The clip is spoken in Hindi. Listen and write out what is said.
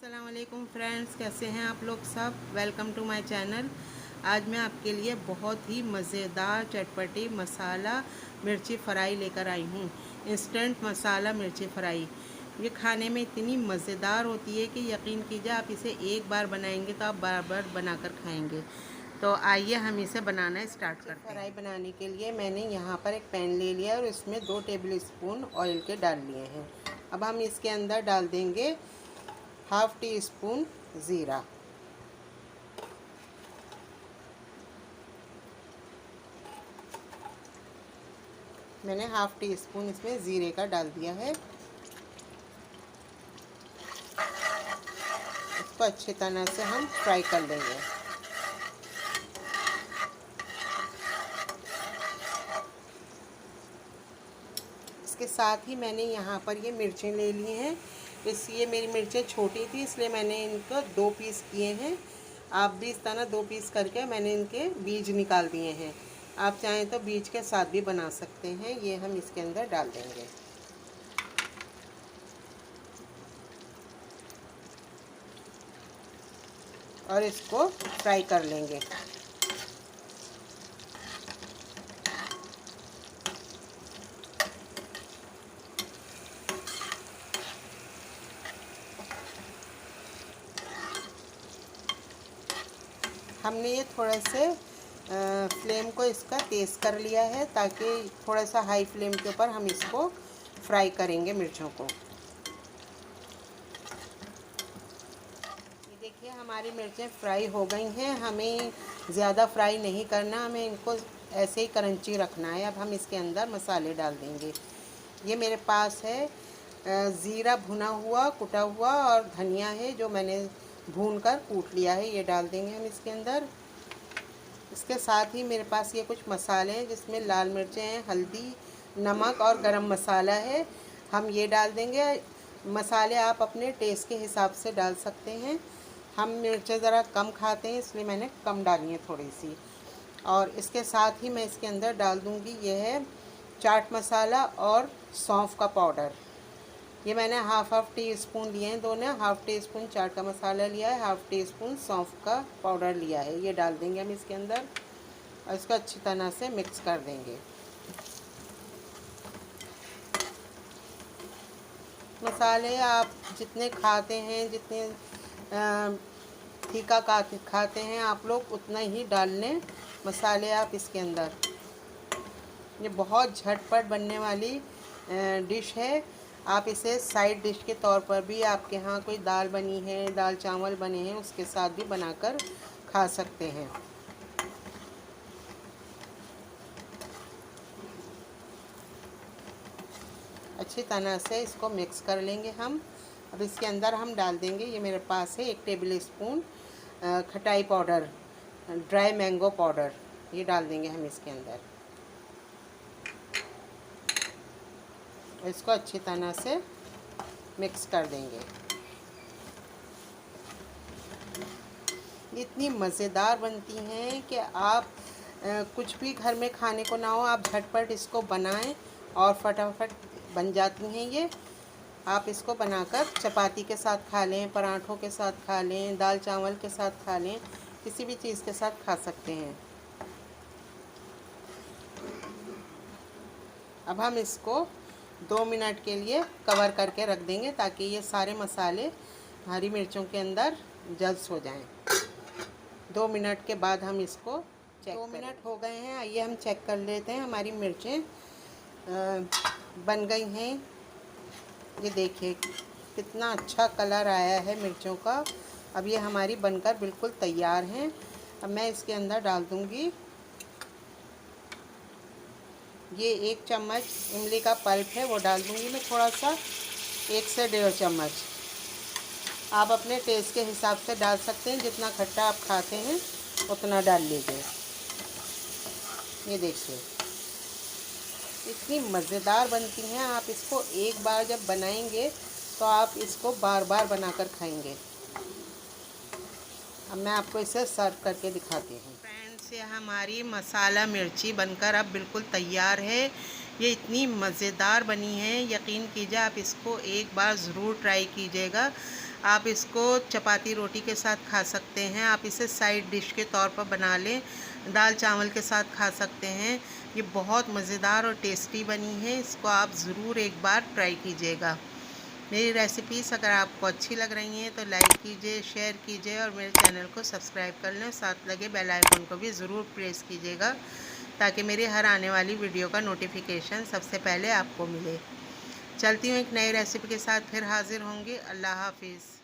अस्सलाम वालेकुम फ्रेंड्स, कैसे हैं आप लोग सब। Welcome to my channel. आज मैं आपके लिए बहुत ही मज़ेदार चटपटी मसाला मिर्ची फ्राई लेकर आई हूँ। इंस्टेंट मसाला मिर्ची फ्राई ये खाने में इतनी मज़ेदार होती है कि यकीन कीजिए आप इसे एक बार बनाएंगे तो आप बार बार बनाकर खाएंगे। तो आइए हम इसे बनाना स्टार्ट करते हैं। फ्राई बनाने के लिए मैंने यहाँ पर एक पैन ले लिया और इसमें 2 टेबल स्पून ऑयल के डाल लिए हैं। अब हम इसके अंदर डाल देंगे हाफ़ टी स्पून ज़ीरा, मैंने हाफ़ टी स्पून इसमें ज़ीरे का डाल दिया है। इसको अच्छी तरह से हम फ्राई कर लेंगे। इसके साथ ही मैंने यहाँ पर ये मिर्चें ले ली हैं। ये मेरी मिर्चें छोटी थी इसलिए मैंने इनको 2 पीस किए हैं। आप भी इस तरह 2 पीस करके मैंने इनके बीज निकाल दिए हैं। आप चाहें तो बीज के साथ भी बना सकते हैं। ये हम इसके अंदर डाल देंगे। और इसको फ्राई कर लेंगे। हमने ये थोड़ा से फ्लेम को इसका तेज़ कर लिया है ताकि थोड़ा सा हाई फ्लेम के ऊपर हम इसको फ्राई करेंगे मिर्चों को। ये देखिए हमारी मिर्चें फ्राई हो गई हैं। हमें ज़्यादा फ्राई नहीं करना, हमें इनको ऐसे ही क्रंची रखना है। अब हम इसके अंदर मसाले डाल देंगे। ये मेरे पास है ज़ीरा भुना हुआ कुटा हुआ और धनिया है जो मैंने भून कर कूट लिया है, ये डाल देंगे हम इसके अंदर। इसके साथ ही मेरे पास ये कुछ मसाले हैं जिसमें लाल मिर्चें हैं, हल्दी, नमक और गरम मसाला है, हम ये डाल देंगे। मसाले आप अपने टेस्ट के हिसाब से डाल सकते हैं। हम मिर्चें ज़रा कम खाते हैं इसलिए मैंने कम डाली है थोड़ी सी। और इसके साथ ही मैं इसके अंदर डाल दूँगी ये है चाट मसाला और सौंफ का पाउडर। ये मैंने हाफ़ टी स्पून लिए हैं दोनों। हाफ़ टी स्पून चाट का मसाला लिया है, हाफ़ टी स्पून सौंफ का पाउडर लिया है। ये डाल देंगे हम इसके अंदर और इसको अच्छी तरह से मिक्स कर देंगे। मसाले आप जितने खाते हैं, जितने तीखा खाते हैं आप लोग, उतना ही डाल लें मसाले आप इसके अंदर। ये बहुत झटपट बनने वाली डिश है। आप इसे साइड डिश के तौर पर भी, आपके यहाँ कोई दाल बनी है, दाल चावल बने हैं, उसके साथ भी बनाकर खा सकते हैं। अच्छी तरह से इसको मिक्स कर लेंगे हम। अब इसके अंदर हम डाल देंगे, ये मेरे पास है 1 टेबल स्पून खटाई पाउडर, ड्राई मैंगो पाउडर, ये डाल देंगे हम इसके अंदर। इसको अच्छी तरह से मिक्स कर देंगे। इतनी मज़ेदार बनती हैं कि आप कुछ भी घर में खाने को ना हो, आप झटपट इसको बनाएं और फटाफट बन जाती हैं ये। आप इसको बनाकर चपाती के साथ खा लें, पराठों के साथ खा लें, दाल चावल के साथ खा लें, किसी भी चीज़ के साथ खा सकते हैं। अब हम इसको 2 मिनट के लिए कवर करके रख देंगे ताकि ये सारे मसाले हरी मिर्चों के अंदर जल्द हो जाएं। 2 मिनट के बाद हम इसको चेक 2 मिनट हो गए हैं, आइए हम चेक कर लेते हैं। हमारी मिर्चें बन गई हैं। ये देखिए कितना अच्छा कलर आया है मिर्चों का। अब ये हमारी बनकर बिल्कुल तैयार हैं। अब मैं इसके अंदर डाल दूँगी ये 1 चम्मच इमली का पल्प है, वो डाल दूँगी मैं थोड़ा सा, 1 से 1.5 चम्मच। आप अपने टेस्ट के हिसाब से डाल सकते हैं, जितना खट्टा आप खाते हैं उतना डाल लीजिए। ये देखिए इतनी मज़ेदार बनती हैं। आप इसको एक बार जब बनाएंगे तो आप इसको बार बार बनाकर खाएंगे। अब मैं आपको इसे सर्व करके दिखाती हूँ। फ्रेंड्स, ये हमारी मसाला मिर्ची बनकर अब बिल्कुल तैयार है। ये इतनी मज़ेदार बनी है, यकीन कीजिए आप इसको एक बार ज़रूर ट्राई कीजिएगा। आप इसको चपाती रोटी के साथ खा सकते हैं। आप इसे साइड डिश के तौर पर बना लें, दाल चावल के साथ खा सकते हैं। ये बहुत मज़ेदार और टेस्टी बनी है। इसको आप ज़रूर एक बार ट्राई कीजिएगा। मेरी रेसिपीज़ अगर आपको अच्छी लग रही हैं तो लाइक कीजिए, शेयर कीजिए और मेरे चैनल को सब्सक्राइब कर लें। साथ लगे बेल आइकन को भी ज़रूर प्रेस कीजिएगा ताकि मेरी हर आने वाली वीडियो का नोटिफिकेशन सबसे पहले आपको मिले। चलती हूँ एक नई रेसिपी के साथ, फिर हाज़िर होंगी। अल्लाह हाफिज़।